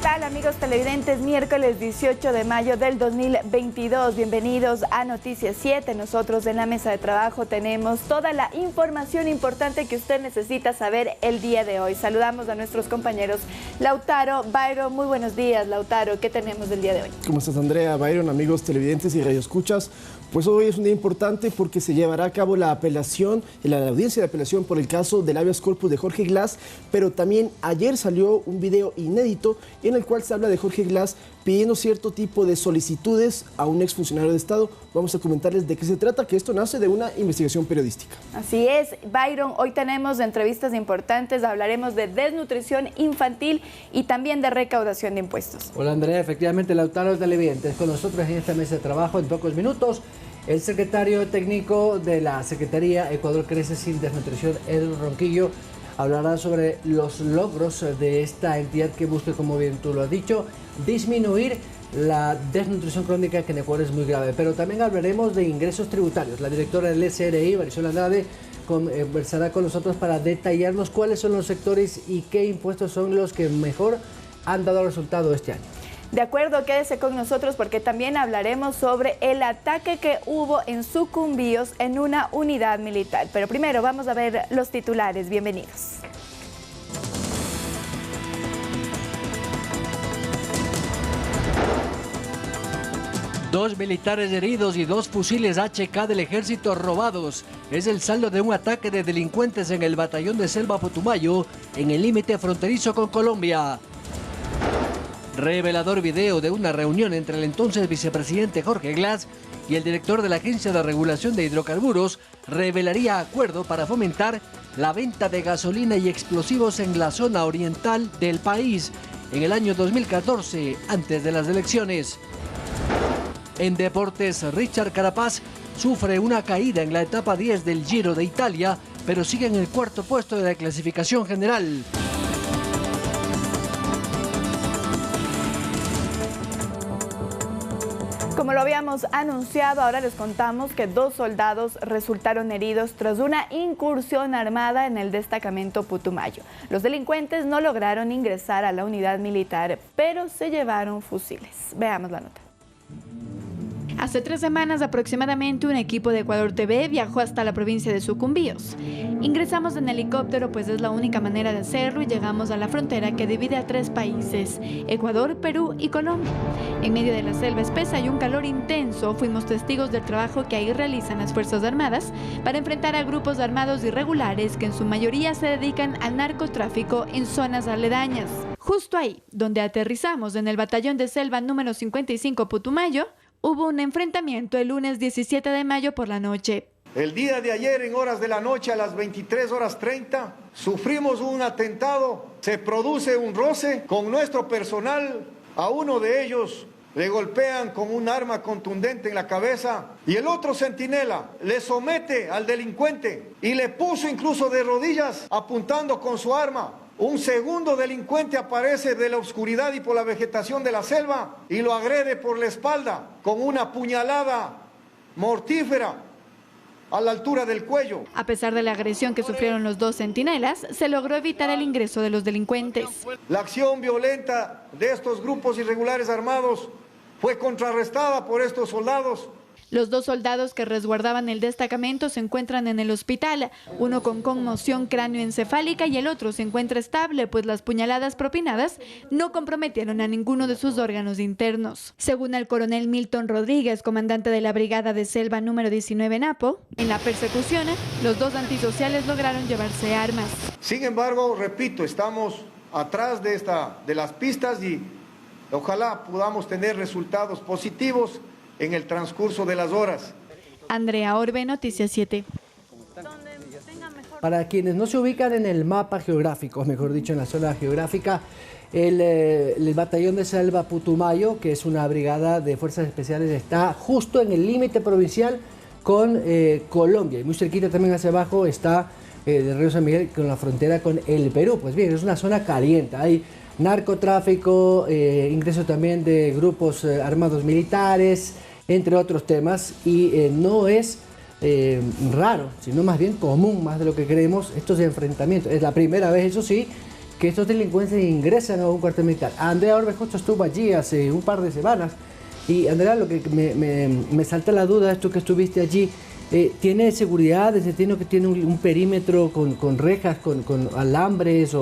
tal, amigos televidentes? Miércoles 18 de mayo del 2022. Bienvenidos a Noticias 7. Nosotros en la mesa de trabajo tenemos toda la información importante que usted necesita saber el día de hoy. Saludamos a nuestros compañeros Lautaro, Byron. Muy buenos días, Lautaro. ¿Qué tenemos del día de hoy? ¿Cómo estás, Andrea, Byron, amigos televidentes y radioescuchas? Pues hoy es un día importante porque se llevará a cabo la apelación, la audiencia de apelación por el caso del habeas corpus de Jorge Glas, pero también ayer salió un video inédito en el cual se habla de Jorge Glas pidiendo cierto tipo de solicitudes a un exfuncionario de Estado. Vamos a comentarles de qué se trata, que esto nace de una investigación periodística. Así es, Byron, hoy tenemos entrevistas importantes, hablaremos de desnutrición infantil y también de recaudación de impuestos. Hola, Andrea, efectivamente, Lautaro televidentes, con nosotros en esta mesa de trabajo en pocos minutos. El secretario técnico de la Secretaría Ecuador Crece Sin Desnutrición, Edwin Ronquillo, hablará sobre los logros de esta entidad que busca, como bien tú lo has dicho, disminuir la desnutrición crónica, que en Ecuador es muy grave. Pero también hablaremos de ingresos tributarios. La directora del SRI, Marisol Andrade, conversará con nosotros para detallarnos cuáles son los sectores y qué impuestos son los que mejor han dado resultado este año. De acuerdo, quédese con nosotros porque también hablaremos sobre el ataque que hubo en Sucumbíos en una unidad militar. Pero primero vamos a ver los titulares. Bienvenidos. Dos militares heridos y 2 fusiles HK del ejército robados. Es el saldo de un ataque de delincuentes en el batallón de Selva Putumayo, en el límite fronterizo con Colombia. Revelador video de una reunión entre el entonces vicepresidente Jorge Glas y el director de la Agencia de Regulación de Hidrocarburos revelaría acuerdo para fomentar la venta de gasolina y explosivos en la zona oriental del país en el año 2014, antes de las elecciones. En deportes, Richard Carapaz sufre una caída en la etapa 10 del Giro de Italia, pero sigue en el 4º puesto de la clasificación general. Como lo habíamos anunciado, ahora les contamos que 2 soldados resultaron heridos tras una incursión armada en el destacamento Putumayo. Los delincuentes no lograron ingresar a la unidad militar, pero se llevaron fusiles. Veamos la nota. Hace 3 semanas aproximadamente un equipo de Ecuador TV viajó hasta la provincia de Sucumbíos. Ingresamos en helicóptero, pues es la única manera de hacerlo, y llegamos a la frontera que divide a 3 países, Ecuador, Perú y Colombia. En medio de la selva espesa y un calor intenso, fuimos testigos del trabajo que ahí realizan las Fuerzas Armadas para enfrentar a grupos armados irregulares que en su mayoría se dedican al narcotráfico en zonas aledañas. Justo ahí, donde aterrizamos en el batallón de selva número 55 Putumayo, hubo un enfrentamiento el lunes 17 de mayo por la noche. El día de ayer, en horas de la noche, a las 23:30, sufrimos un atentado. Se produce un roce con nuestro personal. A uno de ellos le golpean con un arma contundente en la cabeza y el otro centinela le somete al delincuente y le puso incluso de rodillas apuntando con su arma. Un segundo delincuente aparece de la oscuridad y por la vegetación de la selva y lo agrede por la espalda con una puñalada mortífera a la altura del cuello. A pesar de la agresión que sufrieron los 2 centinelas, se logró evitar el ingreso de los delincuentes. La acción violenta de estos grupos irregulares armados fue contrarrestada por estos soldados. Los 2 soldados que resguardaban el destacamento se encuentran en el hospital, uno con conmoción cráneoencefálica y el otro se encuentra estable, pues las puñaladas propinadas no comprometieron a ninguno de sus órganos internos. Según el coronel Milton Rodríguez, comandante de la brigada de selva número 19 Napo, en la persecución, los 2 antisociales lograron llevarse armas. Sin embargo, repito, estamos atrás de las pistas y ojalá podamos tener resultados positivos en el transcurso de las horas. Andrea Orbe, Noticias 7. Para quienes no se ubican en el mapa geográfico, mejor dicho, en la zona geográfica, el batallón de selva Putumayo, que es una brigada de fuerzas especiales, está justo en el límite provincial con Colombia. Y muy cerquita también hacia abajo está el río San Miguel, con la frontera con el Perú. Pues bien, es una zona caliente. Hay narcotráfico, ingreso también de grupos armados militares, entre otros temas, y no es raro, sino más bien común, más de lo que creemos, estos enfrentamientos. Es la primera vez, eso sí, que estos delincuentes ingresan a un cuartel militar. Andrea Orbes justo estuvo allí hace un par de semanas. Y Andrea, lo que me salta la duda, esto que estuviste allí, ¿tiene seguridad? ¿Entiendo que tiene un perímetro con rejas, con alambres?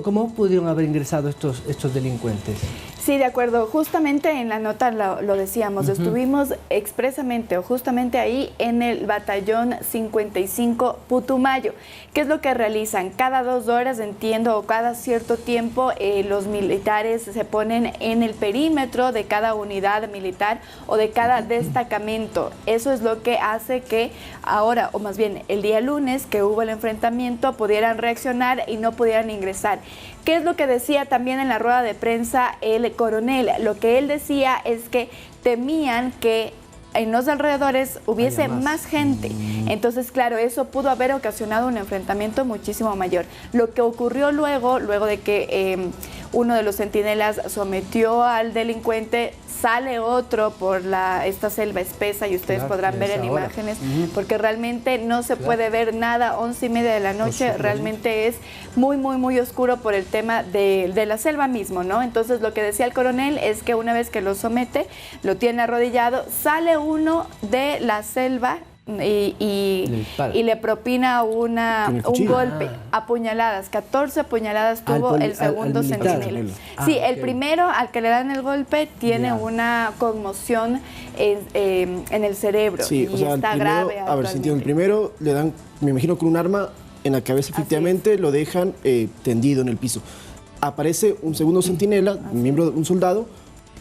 ¿Cómo pudieron haber ingresado estos delincuentes? Sí, de acuerdo. Justamente en la nota lo decíamos, estuvimos expresamente o justamente ahí en el batallón 55 Putumayo. ¿Qué es lo que realizan? Cada 2 horas, entiendo, o cada cierto tiempo, los militares se ponen en el perímetro de cada unidad militar o de cada destacamento. Eso es lo que hace que ahora, o más bien el día lunes que hubo el enfrentamiento, pudieran reaccionar y no pudieran ingresar. ¿Qué es lo que decía también en la rueda de prensa el coronel? Lo que él decía es que temían que en los alrededores hubiese más gente. Entonces, claro, eso pudo haber ocasionado un enfrentamiento muchísimo mayor. Lo que ocurrió luego de que uno de los centinelas sometió al delincuente, sale otro por esta selva espesa y ustedes podrán ver en imágenes, porque realmente no se puede ver nada, 11:30 de la noche, realmente es muy, muy, muy oscuro por el tema de la selva mismo, ¿no? Entonces, lo que decía el coronel es que una vez que lo somete, lo tiene arrodillado, sale uno de la selva y le propina un golpe, apuñaladas, 14 apuñaladas tuvo el segundo centinela. Sí, el primero al que le dan el golpe tiene una conmoción en el cerebro, sí, y está grave. A ver, si entiendo, el primero le dan, me imagino, con un arma en la cabeza, efectivamente, lo dejan tendido en el piso. Aparece un segundo centinela, miembro de un soldado,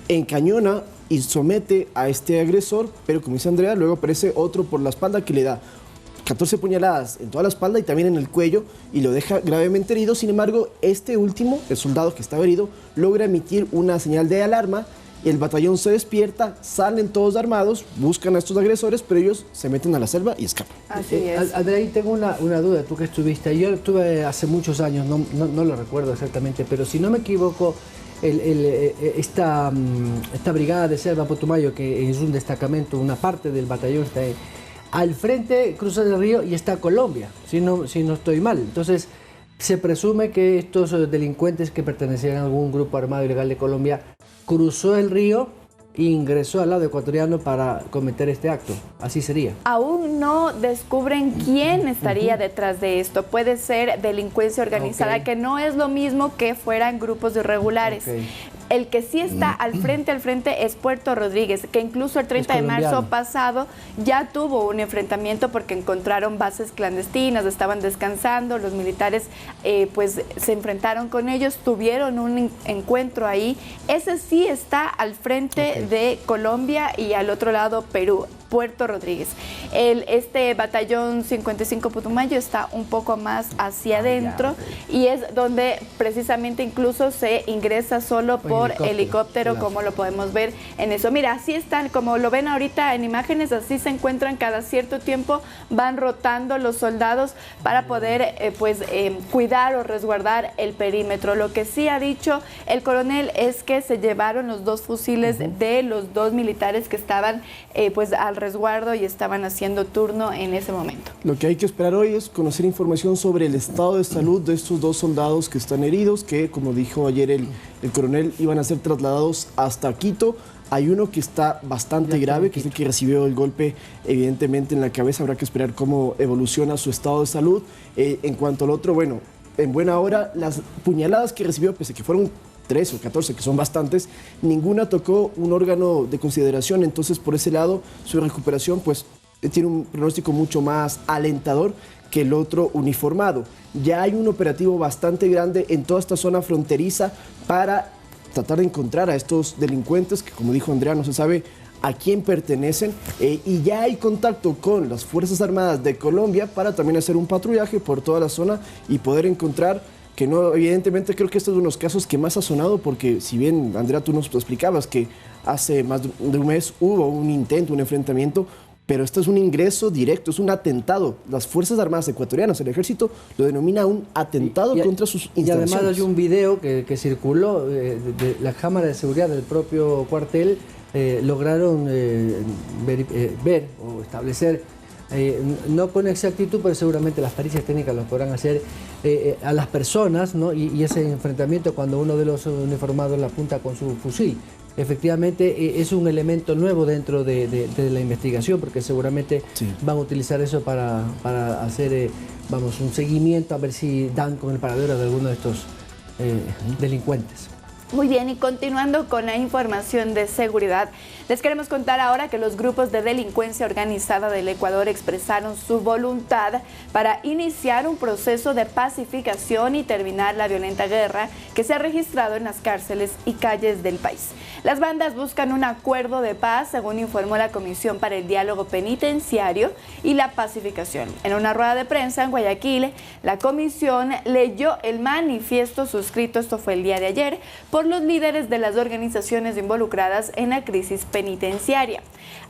encañona y somete a este agresor, pero como dice Andrea, luego aparece otro por la espalda que le da 14 puñaladas en toda la espalda y también en el cuello y lo deja gravemente herido. Sin embargo, este último, el soldado que estaba herido, logra emitir una señal de alarma. El batallón se despierta, salen todos armados, buscan a estos agresores, pero ellos se meten a la selva y escapan. Así es. Andrea, ahí tengo una duda, tú que estuviste. Yo estuve hace muchos años, no lo recuerdo exactamente, pero si no me equivoco, esta brigada de selva Putumayo, que es un destacamento, una parte del batallón, está ahí, al frente cruza el río y está Colombia, si no estoy mal. Entonces, se presume que estos delincuentes que pertenecían a algún grupo armado ilegal de Colombia cruzó el río e ingresó al lado ecuatoriano para cometer este acto. Así sería. Aún no descubren quién estaría detrás de esto. Puede ser delincuencia organizada, que no es lo mismo que fueran grupos irregulares. El que sí está al frente es Puerto Rodríguez, que incluso el 30 de marzo pasado ya tuvo un enfrentamiento porque encontraron bases clandestinas, estaban descansando, los militares pues se enfrentaron con ellos, tuvieron un encuentro ahí. Ese sí está al frente de Colombia y al otro lado Perú. Puerto Rodríguez. Este batallón 55 Putumayo está un poco más hacia adentro y es donde precisamente incluso se ingresa solo por helicóptero, como lo podemos ver en eso. Mira, así están, como lo ven ahorita en imágenes, así se encuentran cada cierto tiempo, van rotando los soldados para poder cuidar o resguardar el perímetro. Lo que sí ha dicho el coronel es que se llevaron los 2 fusiles de los 2 militares que estaban al resguardo y estaban haciendo turno en ese momento. Lo que hay que esperar hoy es conocer información sobre el estado de salud de estos 2 soldados que están heridos, que como dijo ayer el coronel, iban a ser trasladados hasta Quito. Hay uno que está bastante grave, que es el que recibió el golpe evidentemente en la cabeza. Habrá que esperar cómo evoluciona su estado de salud. En cuanto al otro, bueno, en buena hora, las puñaladas que recibió, pese a que fueron 13 o 14, que son bastantes, ninguna tocó un órgano de consideración. Entonces, por ese lado, su recuperación pues tiene un pronóstico mucho más alentador que el otro uniformado. Ya hay un operativo bastante grande en toda esta zona fronteriza para tratar de encontrar a estos delincuentes que, como dijo Andrea, no se sabe a quién pertenecen, y ya hay contacto con las Fuerzas Armadas de Colombia para también hacer un patrullaje por toda la zona y poder encontrar que no, evidentemente creo que este es uno de los casos que más ha sonado, porque si bien, Andrea, tú nos explicabas que hace más de un mes hubo un intento, un enfrentamiento, pero esto es un ingreso directo, es un atentado. Las Fuerzas Armadas ecuatorianas, el ejército, lo denomina un atentado contra sus instalaciones. Y además hay un video que circuló de la cámara de seguridad del propio cuartel, lograron ver o establecer no con exactitud, pero seguramente las pericias técnicas lo podrán hacer a las personas, ¿no? Y ese enfrentamiento cuando uno de los uniformados la apunta con su fusil. Efectivamente, es un elemento nuevo dentro de la investigación, porque seguramente van a utilizar eso para hacer un seguimiento, a ver si dan con el paradero de alguno de estos delincuentes. Muy bien, y continuando con la información de seguridad, les queremos contar ahora que los grupos de delincuencia organizada del Ecuador expresaron su voluntad para iniciar un proceso de pacificación y terminar la violenta guerra que se ha registrado en las cárceles y calles del país. Las bandas buscan un acuerdo de paz, según informó la Comisión para el Diálogo Penitenciario y la Pacificación. En una rueda de prensa en Guayaquil, la comisión leyó el manifiesto suscrito, esto fue el día de ayer, por los líderes de las organizaciones involucradas en la crisis penitenciaria.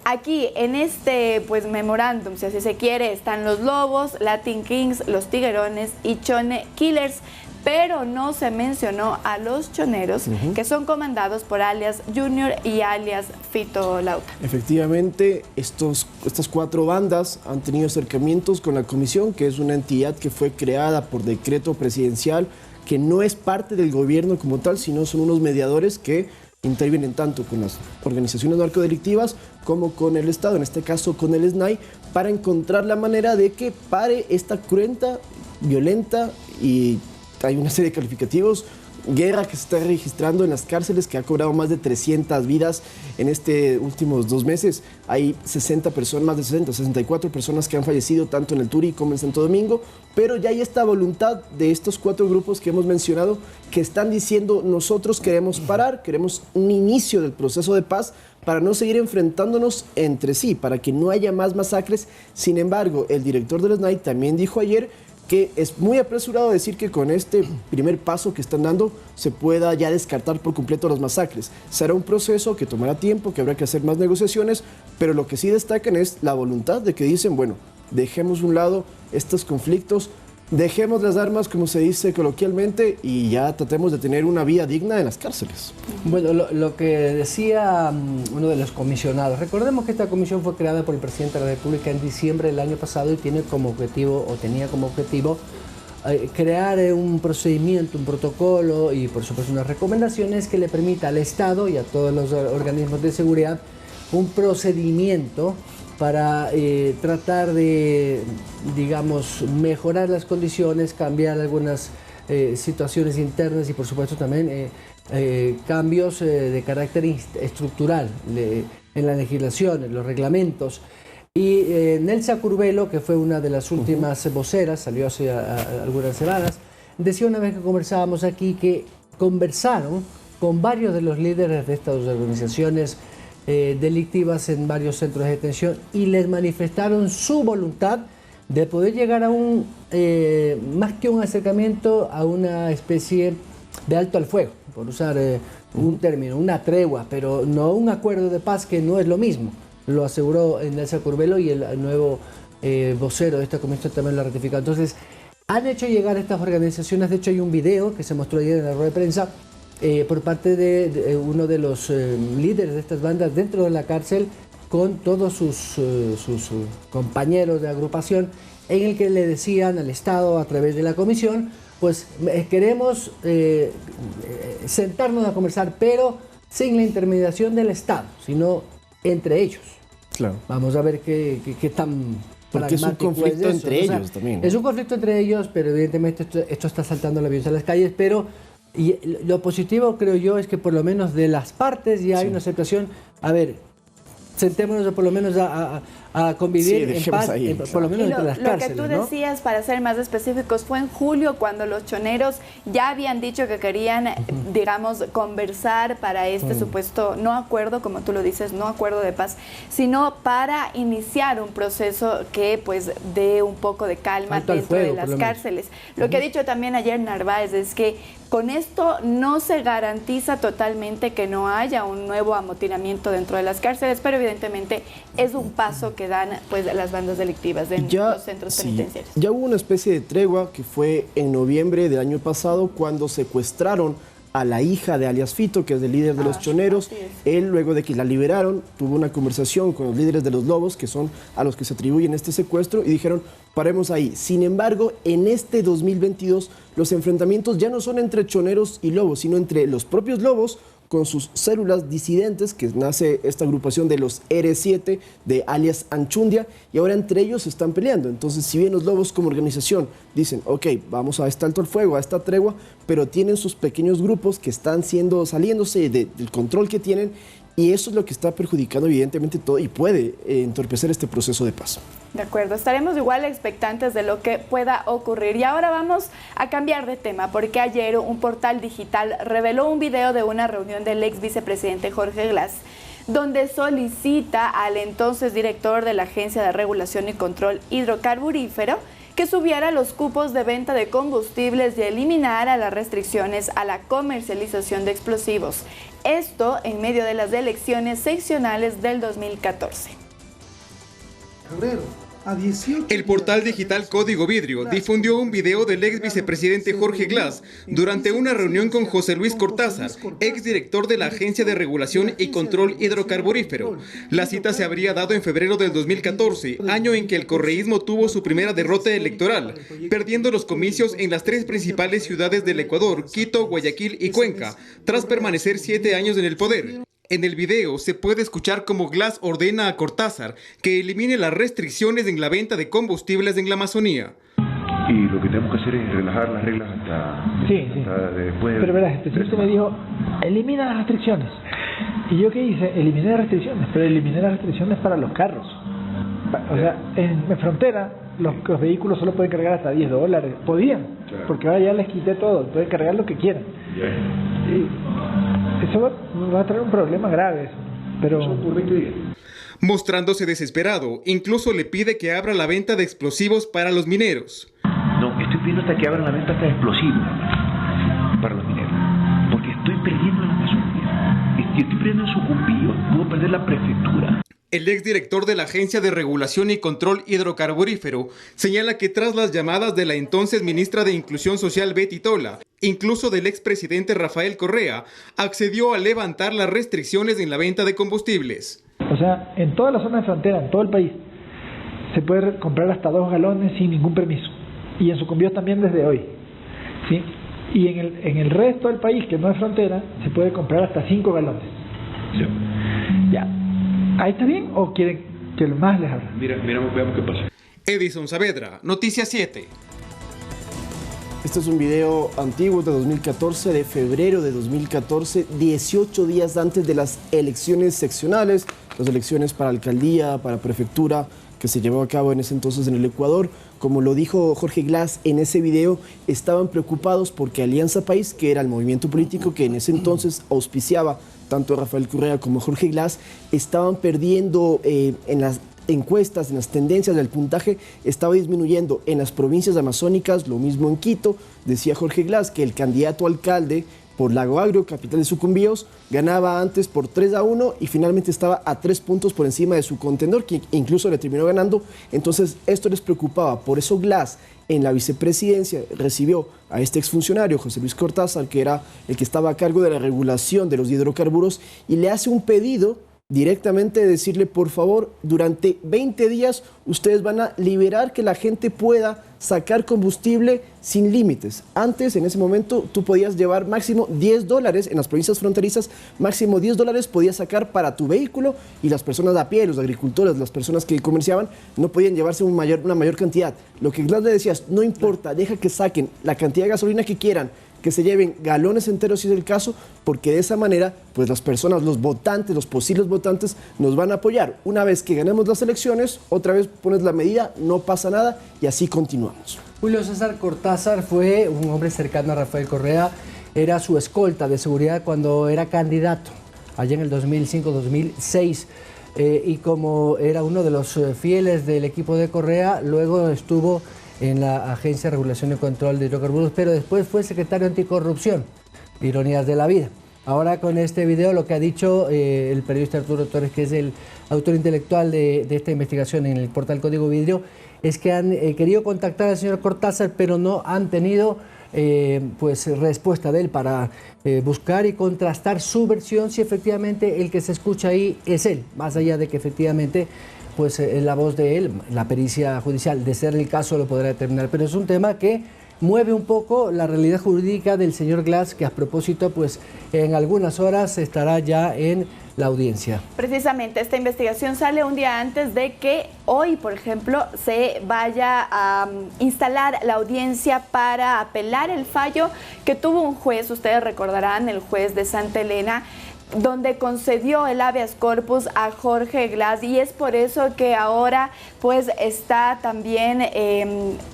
Aquí en este memorándum, si así se quiere, están los Lobos, Latin Kings, los Tiguerones y Chone Killers, pero no se mencionó a los choneros, que son comandados por alias Junior y alias Fito Lauta. Efectivamente, estas 4 bandas han tenido acercamientos con la comisión, que es una entidad que fue creada por decreto presidencial, que no es parte del gobierno como tal, sino son unos mediadores que intervienen tanto con las organizaciones narcodelictivas como con el Estado, en este caso con el SNAI, para encontrar la manera de que pare esta cruenta, violenta y hay una serie de calificativos, guerra que se está registrando en las cárceles, que ha cobrado más de 300 vidas en estos últimos 2 meses. Hay 60 personas, más de 64 personas que han fallecido tanto en el Turi como en Santo Domingo, pero ya hay esta voluntad de estos 4 grupos que hemos mencionado que están diciendo: nosotros queremos parar, queremos un inicio del proceso de paz para no seguir enfrentándonos entre sí, para que no haya más masacres. Sin embargo, el director del SNAI también dijo ayer que es muy apresurado decir que con este primer paso que están dando se pueda ya descartar por completo las masacres. Será un proceso que tomará tiempo, que habrá que hacer más negociaciones, pero lo que sí destacan es la voluntad de que dicen: bueno, dejemos a un lado estos conflictos, dejemos las armas, como se dice coloquialmente, y ya tratemos de tener una vida digna en las cárceles. Bueno, lo que decía uno de los comisionados, recordemos que esta comisión fue creada por el presidente de la República en diciembre del año pasado y tenía como objetivo crear un procedimiento, un protocolo y por supuesto unas recomendaciones que le permita al Estado y a todos los organismos de seguridad un procedimiento para tratar de, digamos, mejorar las condiciones, cambiar algunas situaciones internas y por supuesto también cambios de carácter estructural en la legislación, en los reglamentos. Y Nelsa Curbelo, que fue una de las últimas voceras, salió hace algunas semanas, decía una vez que conversábamos aquí que conversaron con varios de los líderes de estas organizaciones delictivas en varios centros de detención y les manifestaron su voluntad de poder llegar a un, más que un acercamiento, a una especie de alto al fuego, por usar un término, una tregua, pero no un acuerdo de paz, que no es lo mismo. Lo aseguró Nelsa Curbelo y el nuevo vocero de esta comisión también lo ratificó. Entonces, han hecho llegar a estas organizaciones, de hecho hay un video que se mostró ayer en la rueda de prensa, por parte de uno de los líderes de estas bandas dentro de la cárcel con todos sus compañeros de agrupación, en el que le decían al Estado a través de la comisión: pues queremos sentarnos a conversar, pero sin la intermediación del Estado, sino entre ellos. Claro. Vamos a ver qué tan... Porque es un conflicto entre ellos también, ¿no? Es un conflicto entre ellos, pero evidentemente esto está saltando la violencia en las calles, pero y lo positivo, creo yo, es que por lo menos de las partes ya hay una aceptación. A ver, sentémonos por lo menos a convivir en paz, por lo menos entre las cárceles. Lo que tú decías, para ser más específicos, fue en julio cuando los choneros ya habían dicho que querían, digamos, conversar para este supuesto no acuerdo, como tú lo dices, no acuerdo de paz, sino para iniciar un proceso que pues dé un poco de calma dentro de las cárceles. Lo que ha dicho también ayer Narváez es que con esto no se garantiza totalmente que no haya un nuevo amotinamiento dentro de las cárceles, pero evidentemente es un paso que dan pues las bandas delictivas en los centros penitenciarios. Ya hubo una especie de tregua que fue en noviembre del año pasado, cuando secuestraron a la hija de alias Fito, que es el líder de los choneros. Él, luego de que la liberaron, tuvo una conversación con los líderes de los lobos, que son a los que se atribuyen este secuestro, y dijeron, paremos ahí. Sin embargo, en este 2022, los enfrentamientos ya no son entre choneros y lobos, sino entre los propios lobos con sus células disidentes, que nace esta agrupación de los R7, de alias Anchundia, y ahora entre ellos se están peleando. Entonces, si bien los lobos como organización dicen, ok, vamos a este alto el fuego, a esta tregua, pero tienen sus pequeños grupos que están saliéndose del control que tienen, y eso es lo que está perjudicando evidentemente todo y puede entorpecer este proceso de paz. De acuerdo, estaremos igual expectantes de lo que pueda ocurrir. Y ahora vamos a cambiar de tema, porque ayer un portal digital reveló un video de una reunión del ex vicepresidente Jorge Glass, donde solicita al entonces director de la Agencia de Regulación y Control Hidrocarburífero que subiera los cupos de venta de combustibles y eliminara las restricciones a la comercialización de explosivos. Esto en medio de las elecciones seccionales del 2014. El portal digital Código Vidrio difundió un video del ex vicepresidente Jorge Glass durante una reunión con José Luis Cortázar, ex director de la Agencia de Regulación y Control Hidrocarburífero. La cita se habría dado en febrero del 2014, año en que el correísmo tuvo su primera derrota electoral, perdiendo los comicios en las 3 principales ciudades del Ecuador, Quito, Guayaquil y Cuenca, tras permanecer 7 años en el poder. En el video se puede escuchar cómo Glass ordena a Cortázar que elimine las restricciones en la venta de combustibles en la Amazonía. Y lo que tenemos que hacer es relajar las reglas hasta después. Pero verás, el presidente me dijo, elimina las restricciones. ¿Y yo qué hice? Eliminé las restricciones, pero eliminé las restricciones para los carros. O sea, en frontera los vehículos solo pueden cargar hasta $10. Podían, porque ahora ya les quité todo, pueden cargar lo que quieran. Eso va a traer un problema grave, pero... Mostrándose desesperado, incluso le pide que abra la venta de explosivos para los mineros. No, estoy pidiendo hasta que abran la venta de explosivos para los mineros, porque estoy perdiendo la Amazonía, estoy perdiendo el Sucumbío, puedo perder la prefectura. El exdirector de la Agencia de Regulación y Control Hidrocarburífero señala que tras las llamadas de la entonces ministra de Inclusión Social Betty Tola, incluso del expresidente Rafael Correa, accedió a levantar las restricciones en la venta de combustibles. O sea, en toda la zona de frontera, en todo el país, se puede comprar hasta 2 galones sin ningún permiso. Y en Sucumbíos también desde hoy, ¿sí? Y en el resto del país, que no es frontera, se puede comprar hasta 5 galones. Sí. Ya. ¿Ahí está bien o quieren que lo más les abra? Veamos qué pasa. Edison Saavedra, Noticias 7. Este es un video antiguo de 2014, de febrero de 2014, 18 días antes de las elecciones seccionales, las elecciones para alcaldía, para prefectura, que se llevó a cabo en ese entonces en el Ecuador. Como lo dijo Jorge Glass en ese video, estaban preocupados porque Alianza País, que era el movimiento político que en ese entonces auspiciaba tanto a Rafael Correa como a Jorge Glass, estaban perdiendo en las encuestas, en las tendencias del puntaje, estaba disminuyendo en las provincias amazónicas, lo mismo en Quito. Decía Jorge Glass que el candidato alcalde por Lago Agrio, capital de Sucumbíos, ganaba antes por 3-1 y finalmente estaba a 3 puntos por encima de su contendor, que incluso le terminó ganando. Entonces esto les preocupaba, por eso Glass en la vicepresidencia recibió a este exfuncionario, José Luis Cortázar, que era el que estaba a cargo de la regulación de los hidrocarburos, y le hace un pedido directamente de decirle, por favor, durante 20 días ustedes van a liberar que la gente pueda sacar combustible sin límites. Antes, en ese momento, tú podías llevar máximo $10 en las provincias fronterizas, máximo $10 podías sacar para tu vehículo, y las personas de a pie, los agricultores, las personas que comerciaban, no podían llevarse una mayor cantidad. Lo que Glass le decía es, no importa, deja que saquen la cantidad de gasolina que quieran, que se lleven galones enteros si es el caso, porque de esa manera, pues las personas, los votantes, los posibles votantes, nos van a apoyar. Una vez que ganemos las elecciones, otra vez pones la medida, no pasa nada, y así continuamos. Julio César Cortázar fue un hombre cercano a Rafael Correa, era su escolta de seguridad cuando era candidato, allá en el 2005-2006, y como era uno de los fieles del equipo de Correa, luego estuvo en la Agencia de Regulación y Control de Hidrocarburos, pero después fue secretario anticorrupción. Ironías de la vida. Ahora con este video lo que ha dicho el periodista Arturo Torres, que es el autor intelectual de esta investigación en el portal Código Vidrio, es que han querido contactar al señor Cortázar, pero no han tenido pues respuesta de él para buscar y contrastar su versión, si efectivamente el que se escucha ahí es él, más allá de que efectivamente pues la voz de él, la pericia judicial, de ser el caso, lo podrá determinar. Pero es un tema que mueve un poco la realidad jurídica del señor Glass, que a propósito, pues en algunas horas estará ya en la audiencia. Precisamente, esta investigación sale un día antes de que hoy, por ejemplo, se vaya a instalar la audiencia para apelar el fallo que tuvo un juez, ustedes recordarán, el juez de Santa Elena, donde concedió el habeas corpus a Jorge Glass, y es por eso que ahora pues está también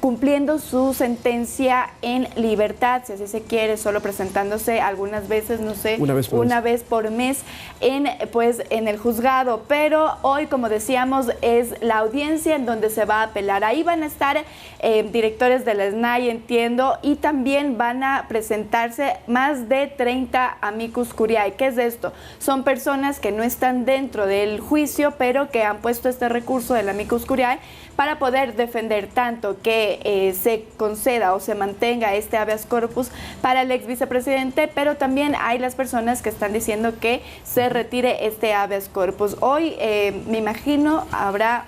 cumpliendo su sentencia en libertad, si así se quiere, solo presentándose algunas veces, no sé, una vez por mes en el juzgado. Pero hoy, como decíamos, es la audiencia en donde se va a apelar. Ahí van a estar directores de la SNAI, entiendo, y también van a presentarse más de 30 amicus curiae. ¿Qué es esto? Son personas que no están dentro del juicio, pero que han puesto este recurso del amicus curiae para poder defender tanto que se conceda o se mantenga este habeas corpus para el ex vicepresidente, pero también hay las personas que están diciendo que se retire este habeas corpus. Hoy, me imagino, habrá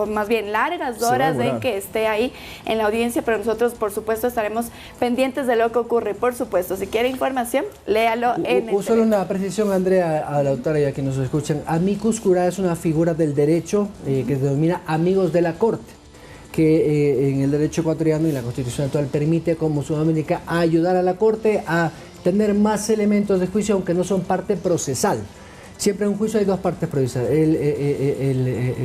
más bien largas horas de que esté ahí en la audiencia, pero nosotros por supuesto estaremos pendientes de lo que ocurre. Por supuesto, si quiere información, léalo en el solo una precisión, Andrea, a la autora y a quienes nos escuchan. Amicus curiae es una figura del derecho que se denomina amigos de la corte, que en el derecho ecuatoriano y la Constitución actual permite, como su nombre indica, ayudar a la corte a tener más elementos de juicio, aunque no son parte procesal. Siempre en un juicio hay dos partes procesales,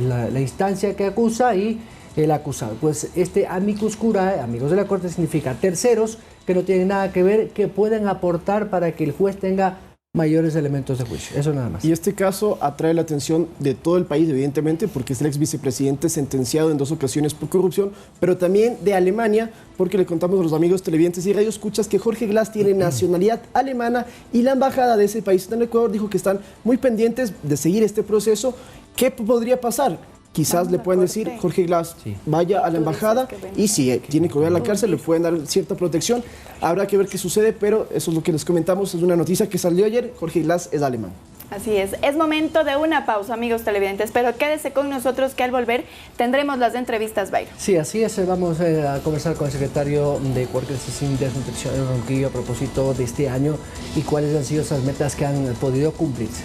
la instancia que acusa y el acusado. Pues este amicus curiae, amigos de la corte, significa terceros que no tienen nada que ver, que pueden aportar para que el juez tenga mayores elementos de juicio. Eso nada más. Y este caso atrae la atención de todo el país, evidentemente, porque es el ex vicepresidente sentenciado en 2 ocasiones por corrupción, pero también de Alemania, porque le contamos a los amigos televidentes y radioescuchas que Jorge Glass tiene nacionalidad alemana, y la embajada de ese país en el Ecuador dijo que están muy pendientes de seguir este proceso. ¿Qué podría pasar? Quizás le pueden decir, Jorge Glass, vaya a la embajada, y si tiene que volver a la cárcel, le pueden dar cierta protección. Habrá que ver qué sucede, pero eso es lo que les comentamos, es una noticia que salió ayer. Jorge Glass es alemán. Así es momento de una pausa, amigos televidentes, pero quédese con nosotros que al volver tendremos las entrevistas Bayro. Sí, así es, vamos a conversar con el secretario de Ecuador sin Desnutrición, Ronquillo, a propósito de este año y cuáles han sido esas metas que han podido cumplirse.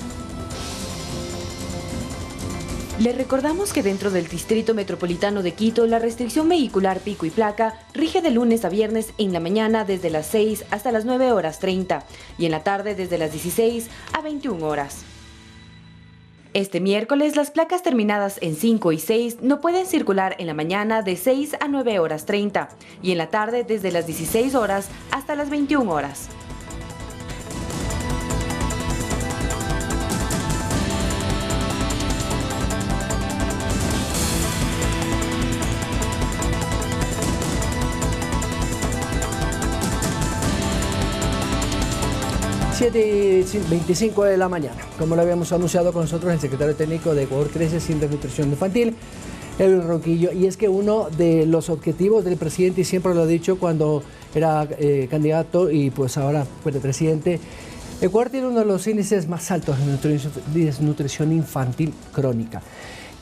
Le recordamos que dentro del Distrito Metropolitano de Quito, la restricción vehicular pico y placa rige de lunes a viernes en la mañana desde las 6 hasta las 9:30 y en la tarde desde las 16 a 21 horas. Este miércoles, las placas terminadas en 5 y 6 no pueden circular en la mañana de 6 a 9:30 y en la tarde desde las 16 horas hasta las 21 horas. Siete 25 de la mañana. Como lo habíamos anunciado con nosotros el secretario técnico de Ecuador Crece sin Desnutrición Infantil, Edwin Ronquillo, y es que uno de los objetivos del presidente, y siempre lo ha dicho cuando era candidato y pues ahora fue presidente, Ecuador tiene uno de los índices más altos de desnutrición infantil crónica,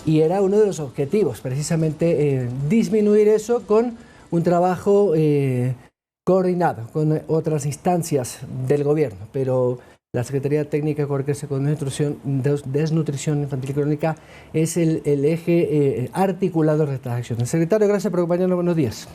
y era uno de los objetivos precisamente disminuir eso con un trabajo coordinado con otras instancias del gobierno, pero la Secretaría Técnica de Ecuador Crece con Desnutrición Infantil Crónica es el eje articulado de estas acciones. Secretario, gracias por acompañarnos. Buenos días.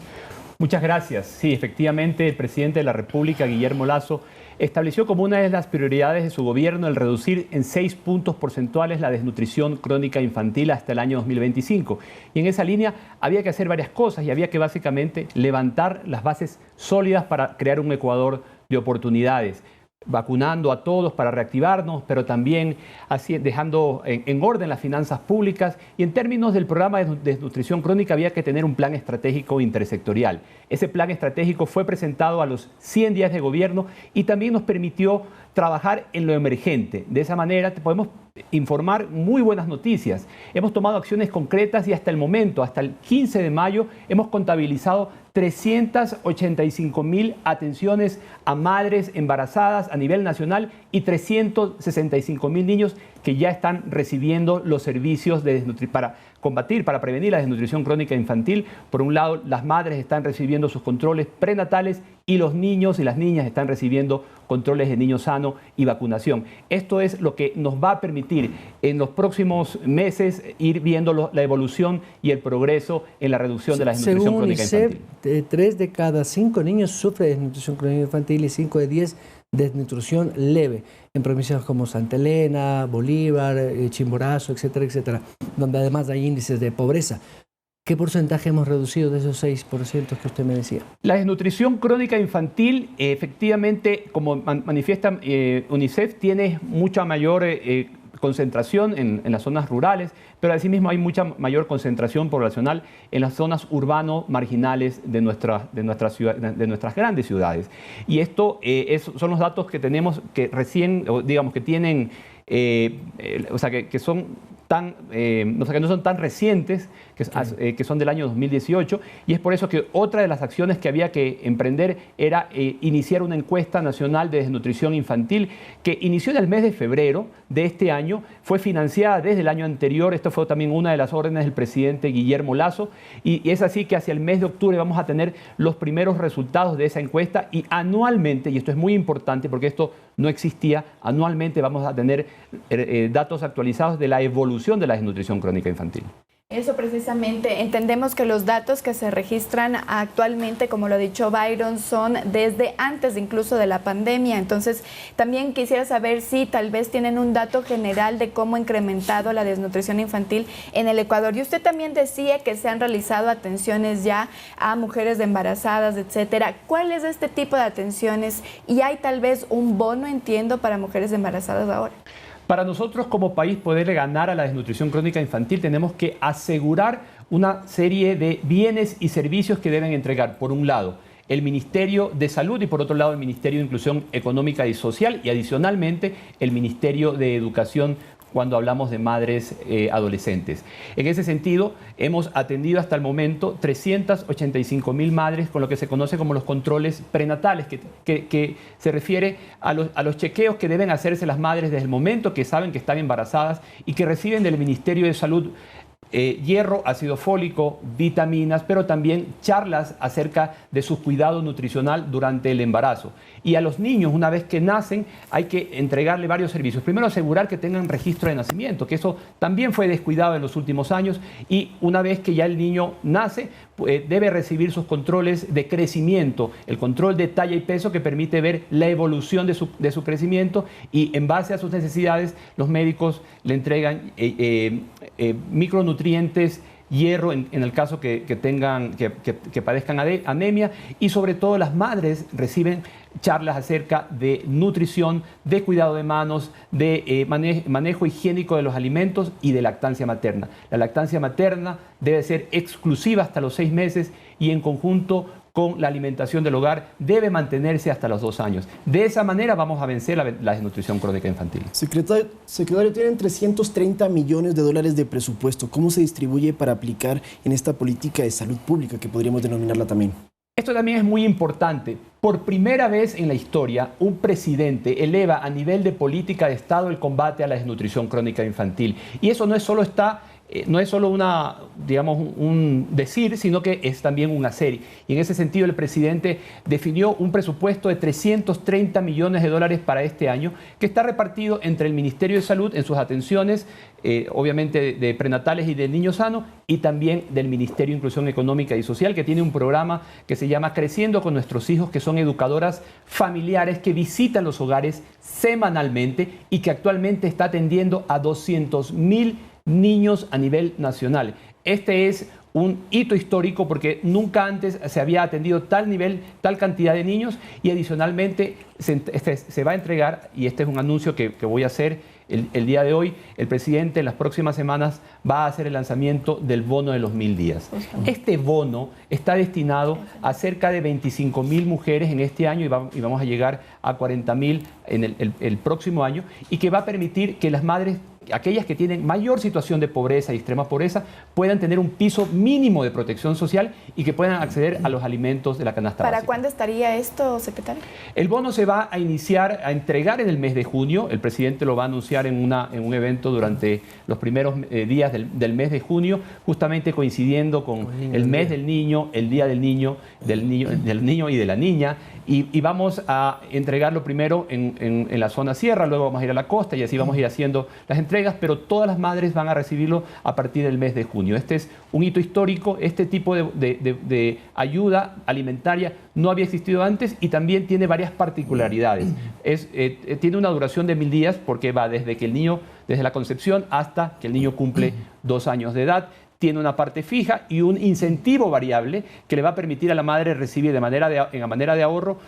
Muchas gracias. Sí, efectivamente, el presidente de la República, Guillermo Lasso, estableció como una de las prioridades de su gobierno el reducir en 6 puntos porcentuales la desnutrición crónica infantil hasta el año 2025. Y en esa línea había que hacer varias cosas y había que básicamente levantar las bases sólidas para crear un Ecuador de oportunidades, vacunando a todos para reactivarnos, pero también así dejando en orden las finanzas públicas. Y en términos del programa de desnutrición crónica había que tener un plan estratégico intersectorial. Ese plan estratégico fue presentado a los 100 días de gobierno y también nos permitió trabajar en lo emergente. De esa manera podemos informar muy buenas noticias. Hemos tomado acciones concretas y hasta el momento, hasta el 15 de mayo, hemos contabilizado 385.000 atenciones a madres embarazadas a nivel nacional y 365.000 niños que ya están recibiendo los servicios para combatir, para prevenir la desnutrición crónica infantil. Por un lado, las madres están recibiendo sus controles prenatales y los niños y las niñas están recibiendo controles de niño sano y vacunación. Esto es lo que nos va a permitir en los próximos meses ir viendo la evolución y el progreso en la reducción de la desnutrición crónica infantil. 3 de cada 5 niños sufren de desnutrición crónica infantil y 5 de 10 desnutrición leve en provincias como Santa Elena, Bolívar, Chimborazo, etcétera, etcétera, donde además hay índices de pobreza. ¿Qué porcentaje hemos reducido de esos 6% que usted me decía? La desnutrición crónica infantil, efectivamente, como manifiesta UNICEF, tiene mucha mayor concentración en las zonas rurales, pero asimismo hay mucha mayor concentración poblacional en las zonas urbano-marginales de nuestras grandes ciudades. Y esto son los datos que tenemos que recién, digamos, que tienen, o sea, que son tan, o sea, que no son tan recientes, que son del año 2018, y es por eso que otra de las acciones que había que emprender era iniciar una encuesta nacional de desnutrición infantil que inició en el mes de febrero de este año, fue financiada desde el año anterior. Esto fue también una de las órdenes del presidente Guillermo Lasso, y es así que hacia el mes de octubre vamos a tener los primeros resultados de esa encuesta, y anualmente, y esto es muy importante porque esto no existía, anualmente vamos a tener datos actualizados de la evolución de la desnutrición crónica infantil. Eso precisamente, entendemos que los datos que se registran actualmente, como lo ha dicho Byron, son desde antes incluso de la pandemia. Entonces, también quisiera saber si tal vez tienen un dato general de cómo ha incrementado la desnutrición infantil en el Ecuador. Y usted también decía que se han realizado atenciones ya a mujeres embarazadas, etcétera. ¿Cuál es este tipo de atenciones? Y hay tal vez un bono, entiendo, para mujeres embarazadas ahora. Para nosotros como país poder ganar a la desnutrición crónica infantil tenemos que asegurar una serie de bienes y servicios que deben entregar, por un lado, el Ministerio de Salud y por otro lado el Ministerio de Inclusión Económica y Social y adicionalmente el Ministerio de Educación cuando hablamos de madres adolescentes. En ese sentido, hemos atendido hasta el momento 385.000 madres con lo que se conoce como los controles prenatales, que se refiere a los chequeos que deben hacerse las madres desde el momento que saben que están embarazadas y que reciben del Ministerio de Salud hierro, ácido fólico, vitaminas, pero también charlas acerca de su cuidado nutricional durante el embarazo. Y a los niños, una vez que nacen, hay que entregarle varios servicios. Primero, asegurar que tengan registro de nacimiento, que eso también fue descuidado en los últimos años, y una vez que ya el niño nace, debe recibir sus controles de crecimiento, el control de talla y peso que permite ver la evolución de su crecimiento, y en base a sus necesidades los médicos le entregan micronutrientes, hierro en el caso que padezcan anemia, y sobre todo las madres reciben charlas acerca de nutrición, de cuidado de manos, de manejo higiénico de los alimentos y de lactancia materna. La lactancia materna debe ser exclusiva hasta los 6 meses y en conjunto con la alimentación del hogar debe mantenerse hasta los 2 años. De esa manera vamos a vencer la desnutrición crónica infantil. Secretario, tienen 330 millones de dólares de presupuesto. ¿Cómo se distribuye para aplicar en esta política de salud pública que podríamos denominarla también? Esto también es muy importante. Por primera vez en la historia, un presidente eleva a nivel de política de Estado el combate a la desnutrición crónica infantil. Y eso no es solo un decir, sino que es también un hacer. Y en ese sentido el presidente definió un presupuesto de 330 millones de dólares para este año, que está repartido entre el Ministerio de Salud en sus atenciones, obviamente de prenatales y del niño sano, y también del Ministerio de Inclusión Económica y Social, que tiene un programa que se llama Creciendo con Nuestros Hijos, que son educadoras familiares que visitan los hogares semanalmente y que actualmente está atendiendo a 200.000 niños a nivel nacional. Este es un hito histórico porque nunca antes se había atendido tal cantidad de niños, y adicionalmente se va a entregar, y este es un anuncio que voy a hacer el día de hoy, el presidente en las próximas semanas va a hacer el lanzamiento del bono de los 1000 días. Este bono está destinado a cerca de 25.000 mujeres en este año y vamos a llegar a 40.000 en el próximo año, y que va a permitir que las madres aquellas que tienen mayor situación de pobreza y extrema pobreza puedan tener un piso mínimo de protección social y que puedan acceder a los alimentos de la canasta básica. ¿Para cuándo estaría esto, secretario? El bono se va a iniciar, a entregar en el mes de junio. El presidente lo va a anunciar en un evento durante los primeros días del mes de junio, justamente coincidiendo con el mes del niño, el día del niño y de la niña. Y vamos a entregarlo primero en la zona sierra, luego vamos a ir a la costa y así vamos a ir haciendo las entregas, pero todas las madres van a recibirlo a partir del mes de junio. Este es un hito histórico. Este tipo de ayuda alimentaria no había existido antes y también tiene varias particularidades. Tiene una duración de 1000 días porque va desde la concepción hasta que el niño cumple 2 años de edad. Tiene una parte fija y un incentivo variable que le va a permitir a la madre recibir en manera de ahorro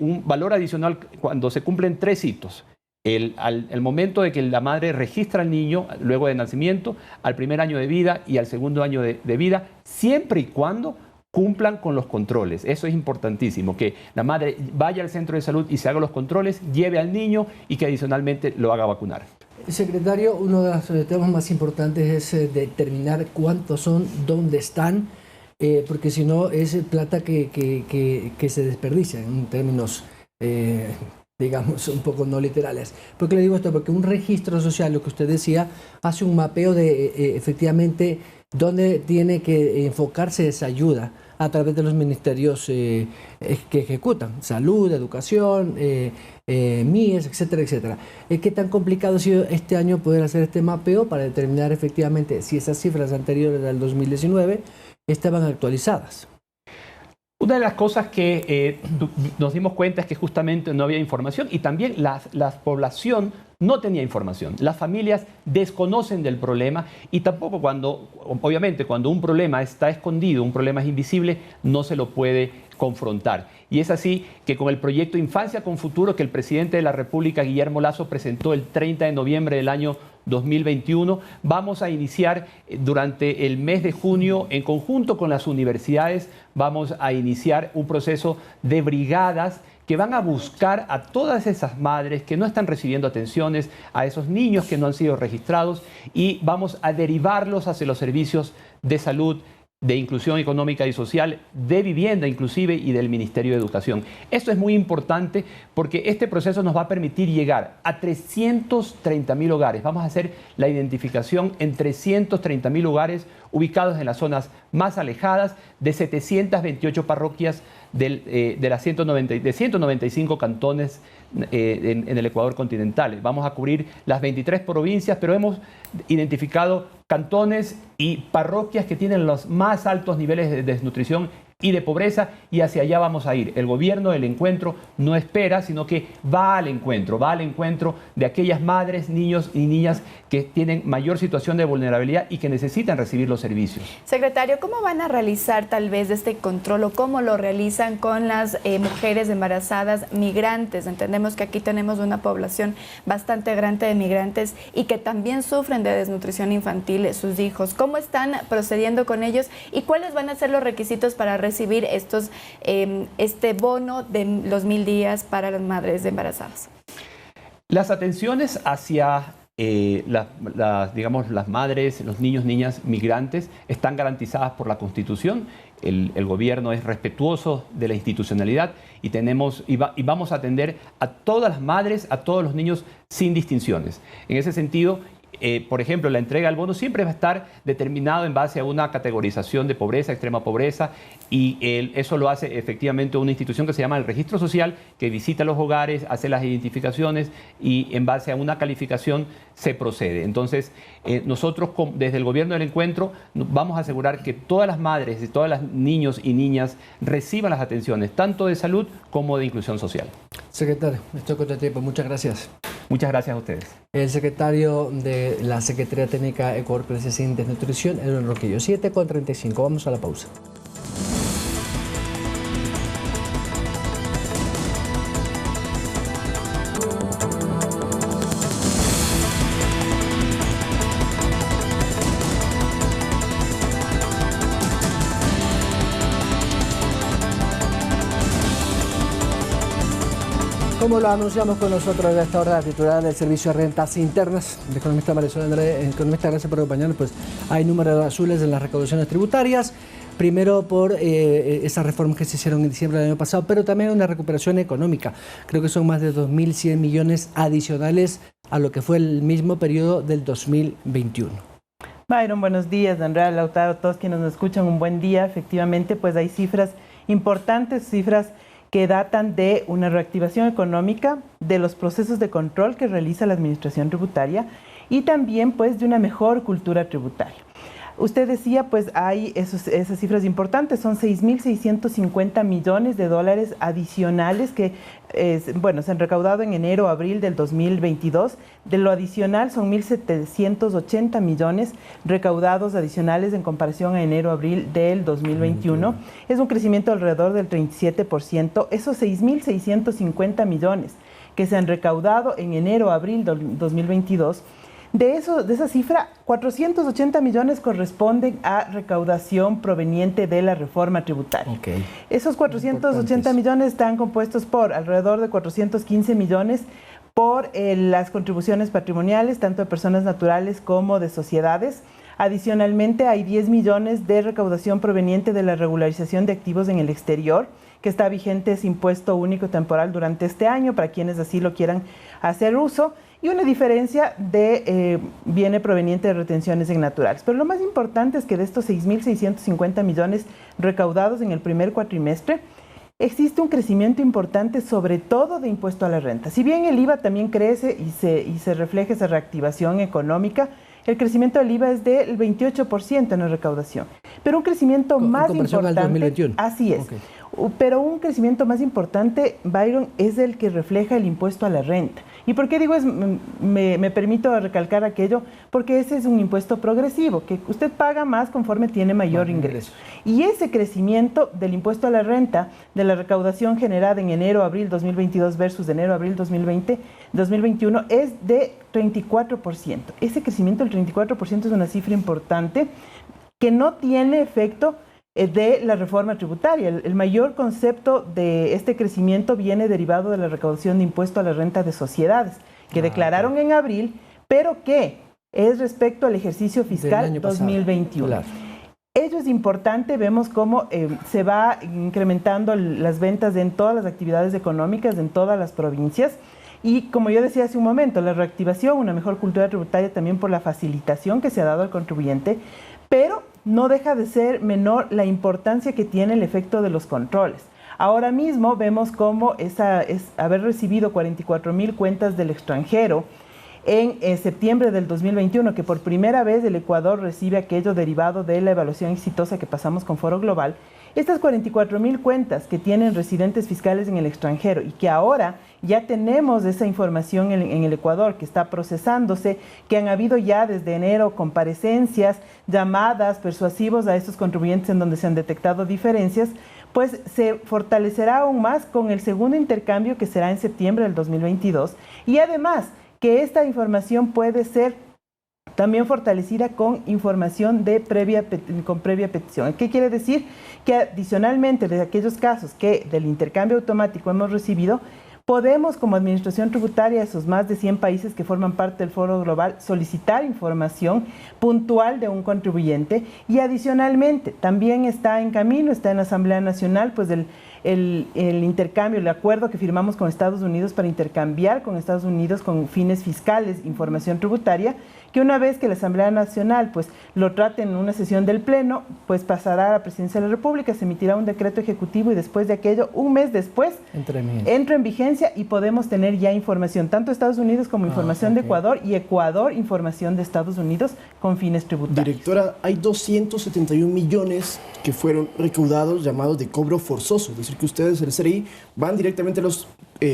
un valor adicional cuando se cumplen 3 hitos. Al momento de que la madre registra al niño luego de nacimiento, al primer año de vida y al segundo año de vida, siempre y cuando cumplan con los controles. Eso es importantísimo, que la madre vaya al centro de salud y se haga los controles, lleve al niño y que adicionalmente lo haga vacunar. Secretario, uno de los temas más importantes es determinar cuántos son, dónde están, porque si no es plata que se desperdicia en términos, digamos, un poco no literales. ¿Por qué le digo esto? Porque un registro social, lo que usted decía, hace un mapeo de efectivamente dónde tiene que enfocarse esa ayuda a través de los ministerios que ejecutan, salud, educación, MIES, etcétera, etcétera. ¿Qué tan complicado ha sido este año poder hacer este mapeo para determinar efectivamente si esas cifras anteriores al 2019 estaban actualizadas? Una de las cosas que nos dimos cuenta es que justamente no había información y también la población no tenía información. Las familias desconocen del problema y tampoco obviamente cuando un problema está escondido, un problema es invisible, no se lo puede confrontar. Y es así que con el proyecto Infancia con Futuro que el presidente de la República, Guillermo Lasso, presentó el 30 de noviembre del año 2021, vamos a iniciar durante el mes de junio, en conjunto con las universidades, vamos a iniciar un proceso de brigadas que van a buscar a todas esas madres que no están recibiendo atenciones, a esos niños que no han sido registrados y vamos a derivarlos hacia los servicios de salud, de inclusión económica y social, de vivienda inclusive y del Ministerio de Educación. Esto es muy importante porque este proceso nos va a permitir llegar a 330.000 hogares. Vamos a hacer la identificación en 330.000 hogares ubicados en las zonas más alejadas de 728 parroquias de 195 cantones en el Ecuador continental. Vamos a cubrir las 23 provincias, pero hemos identificado cantones y parroquias que tienen los más altos niveles de desnutrición y de pobreza, y hacia allá vamos a ir. El gobierno del encuentro no espera, sino que va al encuentro de aquellas madres, niños y niñas que tienen mayor situación de vulnerabilidad y que necesitan recibir los servicios. Secretario, ¿cómo van a realizar tal vez este control o cómo lo realizan con las mujeres embarazadas migrantes? Entendemos que aquí tenemos una población bastante grande de migrantes y que también sufren de desnutrición infantil sus hijos. ¿Cómo están procediendo con ellos y cuáles van a ser los requisitos para recibir este bono de los 1000 días para las madres embarazadas? Las atenciones hacia las madres, los niños, niñas migrantes están garantizadas por la Constitución. El gobierno es respetuoso de la institucionalidad y vamos a atender a todas las madres, a todos los niños sin distinciones. En ese sentido, por ejemplo, la entrega del bono siempre va a estar determinado en base a una categorización de pobreza, extrema pobreza, y eso lo hace efectivamente una institución que se llama el Registro Social, que visita los hogares, hace las identificaciones y en base a una calificación se procede. Entonces, nosotros desde el Gobierno del Encuentro vamos a asegurar que todas las madres y todos los niños y niñas reciban las atenciones, tanto de salud como de inclusión social. Secretario, estoy con tiempo. Muchas gracias. Muchas gracias a ustedes. El secretario de la Secretaría Técnica Ecuador Crisis sin Desnutrición, Edwin Ronquillo. 7:35. Vamos a la pausa. Como lo anunciamos con nosotros a esta hora, la titular del Servicio de Rentas Internas, el economista Marisol André. Economista, gracias por acompañarnos. Pues hay números azules en las recaudaciones tributarias. Primero por esas reformas que se hicieron en diciembre del año pasado, pero también una recuperación económica. Creo que son más de 2.100 millones adicionales a lo que fue el mismo periodo del 2021. Byron, buenos días. Andrea, Lautaro, todos quienes nos escuchan, un buen día. Efectivamente, pues hay cifras importantes, cifras que datan de una reactivación económica, de los procesos de control que realiza la Administración Tributaria y también pues de una mejor cultura tributaria. Usted decía, pues hay esas cifras importantes, son 6.650 millones de dólares adicionales que se han recaudado en enero, abril del 2022. De lo adicional son 1.780 millones recaudados adicionales en comparación a enero, abril del 2021. Es un crecimiento alrededor del 37%. Esos 6.650 millones que se han recaudado en enero, abril del 2022, de esa cifra, 480 millones corresponden a recaudación proveniente de la reforma tributaria. Okay. Esos 480 millones están compuestos por alrededor de 415 millones por las contribuciones patrimoniales, tanto de personas naturales como de sociedades. Adicionalmente, hay 10 millones de recaudación proveniente de la regularización de activos en el exterior, que está vigente ese impuesto único temporal durante este año, para quienes así lo quieran hacer uso. Y una diferencia viene proveniente de retenciones en naturales. Pero lo más importante es que de estos 6.650 millones recaudados en el primer cuatrimestre, existe un crecimiento importante, sobre todo de impuesto a la renta. Si bien el IVA también crece y se refleja esa reactivación económica, el crecimiento del IVA es del 28% en la recaudación. Pero un crecimiento más importante... Al 2021. Así es. Okay. Pero un crecimiento más importante, Byron, es el que refleja el impuesto a la renta. ¿Y por qué digo me permito recalcar aquello? Porque ese es un impuesto progresivo, que usted paga más conforme tiene mayor ingreso. Y ese crecimiento del impuesto a la renta, de la recaudación generada en enero-abril 2022 versus enero-abril 2021, es de 34%. Ese crecimiento del 34% es una cifra importante que no tiene efecto de la reforma tributaria. El mayor concepto de este crecimiento viene derivado de la recaudación de impuesto a la renta de sociedades, que declararon en abril, pero que es respecto al ejercicio fiscal 2021. Claro. Ello es importante, vemos cómo se va incrementando las ventas en todas las actividades económicas, en todas las provincias. Y como yo decía hace un momento, la reactivación, una mejor cultura tributaria también por la facilitación que se ha dado al contribuyente, pero no deja de ser menor la importancia que tiene el efecto de los controles. Ahora mismo vemos cómo haber recibido 44.000 cuentas del extranjero en septiembre del 2021, que por primera vez el Ecuador recibe aquello derivado de la evaluación exitosa que pasamos con Foro Global. Estas 44.000 cuentas que tienen residentes fiscales en el extranjero y que ahora ya tenemos esa información en el Ecuador que está procesándose, que han habido ya desde enero comparecencias, llamadas, persuasivos a estos contribuyentes en donde se han detectado diferencias, pues se fortalecerá aún más con el segundo intercambio que será en septiembre del 2022 y además que esta información puede ser también fortalecida con información con previa petición. ¿Qué quiere decir? Que adicionalmente de aquellos casos que del intercambio automático hemos recibido, podemos como Administración Tributaria, esos más de 100 países que forman parte del Foro Global, solicitar información puntual de un contribuyente y adicionalmente también está en camino, está en la Asamblea Nacional, pues el intercambio, el acuerdo que firmamos con Estados Unidos para intercambiar con Estados Unidos con fines fiscales información tributaria, que una vez que la Asamblea Nacional pues lo trate en una sesión del Pleno, pues pasará a la Presidencia de la República, se emitirá un decreto ejecutivo y después de aquello, un mes después, entra en vigencia y podemos tener ya información, tanto Estados Unidos como información de Ecuador y Ecuador información de Estados Unidos con fines tributarios. Directora, hay 271 millones que fueron recaudados llamados de cobro forzoso, es decir, que ustedes, el CRI, van directamente a los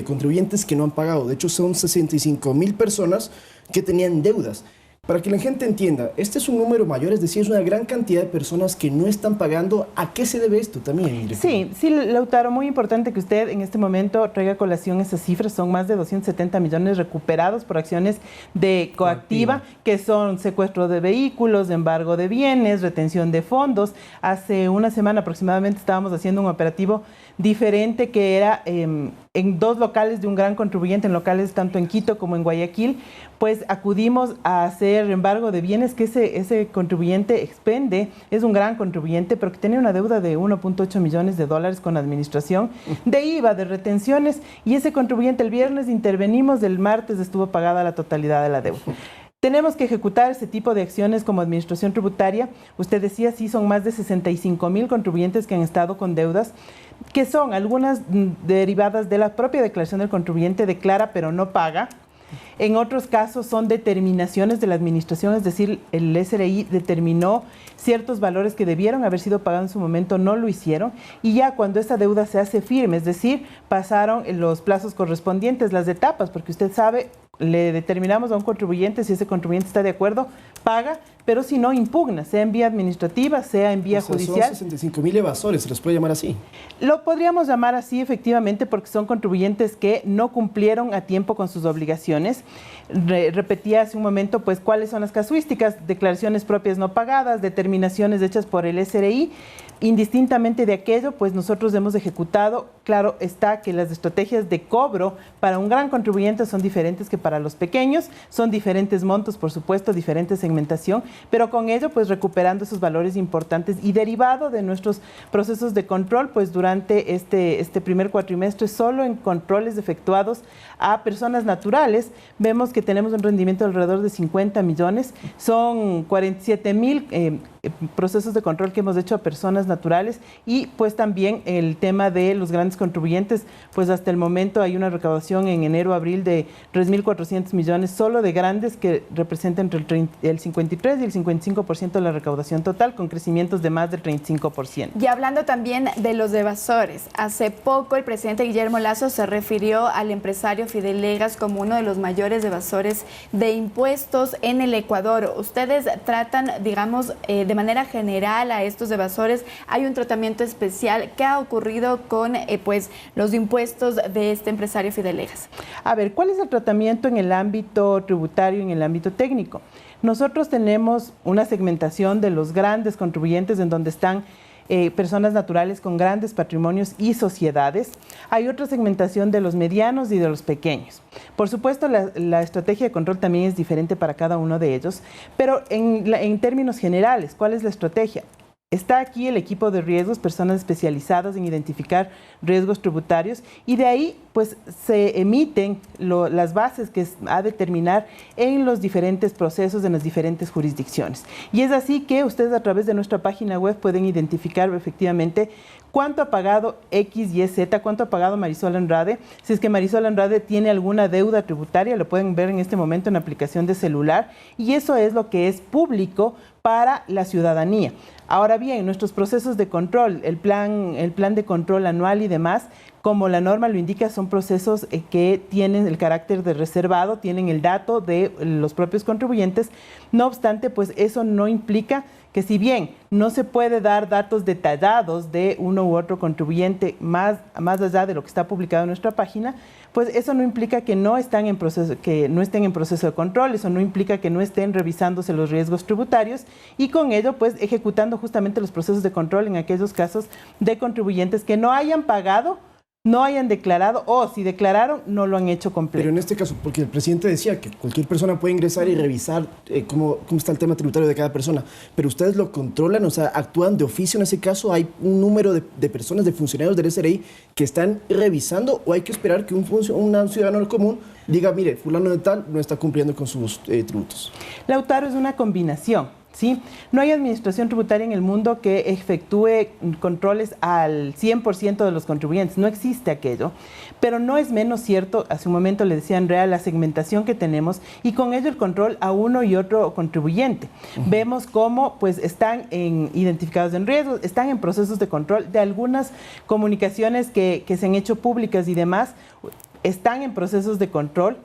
contribuyentes que no han pagado. De hecho, son 65.000 personas que tenían deudas. Para que la gente entienda, este es un número mayor, es decir, es una gran cantidad de personas que no están pagando. ¿A qué se debe esto también? Sí, Lautaro, muy importante que usted en este momento traiga a colación esas cifras. Son más de 270 millones recuperados por acciones de coactiva, que son secuestro de vehículos, embargo de bienes, retención de fondos. Hace una semana aproximadamente estábamos haciendo un operativo diferente que era en 2 locales de un gran contribuyente, en locales tanto en Quito como en Guayaquil, pues acudimos a hacer embargo de bienes que ese contribuyente expende. Es un gran contribuyente, pero que tenía una deuda de 1.8 millones de dólares con administración, de IVA, de retenciones, y ese contribuyente el viernes intervenimos, el martes estuvo pagada la totalidad de la deuda. Tenemos que ejecutar ese tipo de acciones como administración tributaria. Usted decía, sí, son más de 65.000 contribuyentes que han estado con deudas, que son algunas derivadas de la propia declaración del contribuyente, declara pero no paga. En otros casos son determinaciones de la administración, es decir, el SRI determinó ciertos valores que debieron haber sido pagados en su momento, no lo hicieron, y ya cuando esa deuda se hace firme, es decir, pasaron los plazos correspondientes, las etapas, porque usted sabe, le determinamos a un contribuyente, si ese contribuyente está de acuerdo, paga, pero si no, impugna, sea en vía administrativa, sea en vía judicial. Son 65.000 evasores, ¿se los puede llamar así? Lo podríamos llamar así, efectivamente, porque son contribuyentes que no cumplieron a tiempo con sus obligaciones. Repetía hace un momento, pues, cuáles son las casuísticas: declaraciones propias no pagadas, determinaciones hechas por el SRI. Indistintamente de aquello, pues nosotros hemos ejecutado. Claro está que las estrategias de cobro para un gran contribuyente son diferentes que para los pequeños, son diferentes montos, por supuesto, diferente segmentación, pero con ello, pues, recuperando esos valores importantes y derivado de nuestros procesos de control, pues durante este primer cuatrimestre, solo en controles efectuados a personas naturales, vemos que tenemos un rendimiento de alrededor de 50 millones, son 47.000 procesos de control que hemos hecho a personas naturales, y pues también el tema de los grandes contribuyentes, pues hasta el momento hay una recaudación en enero-abril de 3.400 millones solo de grandes, que representa entre el 53 y el 55% de la recaudación total, con crecimientos de más del 35%. Y hablando también de los evasores, hace poco el presidente Guillermo Lasso se refirió al empresario Fidel Legas como uno de los mayores evasores de impuestos en el Ecuador. Ustedes tratan, digamos, de manera general a estos evasores. ¿Hay un tratamiento especial? ¿Qué ha ocurrido con pues, los impuestos de este empresario Fidel Legas? A ver, ¿cuál es el tratamiento en el ámbito tributario y en el ámbito técnico? Nosotros tenemos una segmentación de los grandes contribuyentes en donde están personas naturales con grandes patrimonios y sociedades. Hay otra segmentación de los medianos y de los pequeños. Por supuesto, la estrategia de control también es diferente para cada uno de ellos, pero en términos generales, ¿cuál es la estrategia? Está aquí el equipo de riesgos, personas especializadas en identificar riesgos tributarios, y de ahí pues se emiten las bases que a determinar en los diferentes procesos, en las diferentes jurisdicciones. Y es así que ustedes a través de nuestra página web pueden identificar efectivamente cuánto ha pagado X, Y, Z, cuánto ha pagado Marisol Andrade. Si es que Marisol Andrade tiene alguna deuda tributaria, lo pueden ver en este momento en la aplicación de celular, y eso es lo que es público para la ciudadanía. Ahora bien, nuestros procesos de control, el plan de control anual y demás, como la norma lo indica, son procesos que tienen el carácter de reservado, tienen el dato de los propios contribuyentes. No obstante, pues eso no implica que, si bien no se puede dar datos detallados de uno u otro contribuyente más allá de lo que está publicado en nuestra página, pues eso no implica que no estén en proceso de control, eso no implica que no estén revisándose los riesgos tributarios, y con ello pues ejecutando justamente los procesos de control en aquellos casos de contribuyentes que no hayan pagado, no hayan declarado, o si declararon, no lo han hecho completo. Pero en este caso, porque el presidente decía que cualquier persona puede ingresar y revisar cómo está el tema tributario de cada persona, pero ustedes lo controlan, o sea, actúan de oficio en ese caso. ¿Hay un número de personas, de funcionarios del SRI que están revisando, o hay que esperar que un ciudadano común diga, mire, fulano de tal no está cumpliendo con sus tributos? Lautaro, es una combinación. ¿Sí? No hay administración tributaria en el mundo que efectúe controles al 100% de los contribuyentes, no existe aquello, pero no es menos cierto, hace un momento le decía Andrea, la segmentación que tenemos, y con ello el control a uno y otro contribuyente. Vemos cómo pues están identificados en riesgos, están en procesos de control de algunas comunicaciones que se han hecho públicas y demás, están en procesos de control.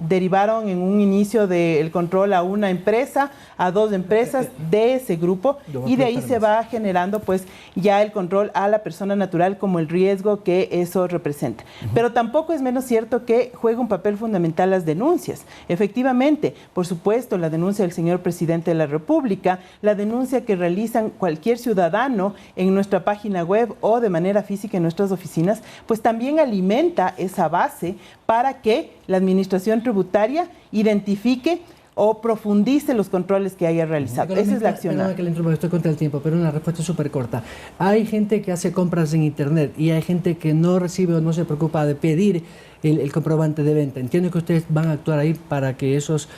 derivaron en un inicio del control a una empresa, a 2 empresas de ese grupo, y de ahí se va generando pues ya el control a la persona natural como el riesgo que eso representa. Pero tampoco es menos cierto que juega un papel fundamental las denuncias. Efectivamente, por supuesto, la denuncia del señor presidente de la República, la denuncia que realizan cualquier ciudadano en nuestra página web o de manera física en nuestras oficinas, pues también alimenta esa base para que la administración tributaria identifique o profundice los controles que haya realizado. Esa es la acción. Que le entro, estoy contra el tiempo, pero una respuesta súper corta. Hay gente que hace compras en internet y hay gente que no recibe o no se preocupa de pedir el comprobante de venta. Entiendo que ustedes van a actuar ahí para que esos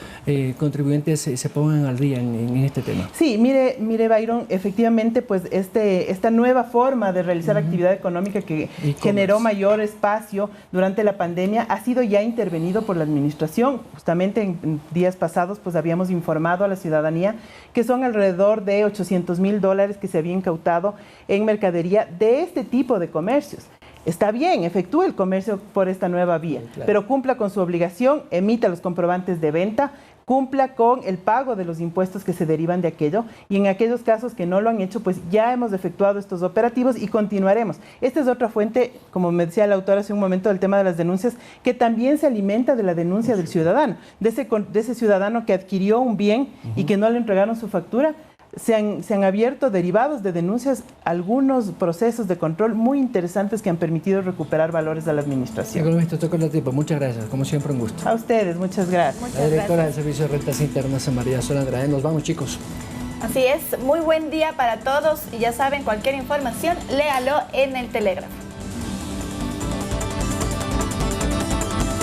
contribuyentes se pongan al día en este tema. Sí, mire Byron, efectivamente, pues esta nueva forma de realizar actividad económica que generó mayor espacio durante la pandemia ha sido ya intervenido por la administración. Justamente en días pasados pues habíamos informado a la ciudadanía que son alrededor de $800,000 que se había incautado en mercadería de este tipo de comercios. Está bien, efectúe el comercio por esta nueva vía, claro, pero cumpla con su obligación, emita los comprobantes de venta, cumpla con el pago de los impuestos que se derivan de aquello, y en aquellos casos que no lo han hecho, pues ya hemos efectuado estos operativos y continuaremos. Esta es otra fuente, como me decía la autora hace un momento, del tema de las denuncias, que también se alimenta de la denuncia del ciudadano, de ese ciudadano que adquirió un bien y que no le entregaron su factura. Se han abierto, derivados de denuncias, algunos procesos de control muy interesantes que han permitido recuperar valores a la administración. Economista, estoy con el tiempo. Muchas gracias. Como siempre, un gusto. A ustedes, muchas gracias. La directora del Servicio de Rentas Internas, María Sol Andrade. Nos vamos, chicos. Así es. Muy buen día para todos. Y ya saben, cualquier información, léalo en El Telégrafo.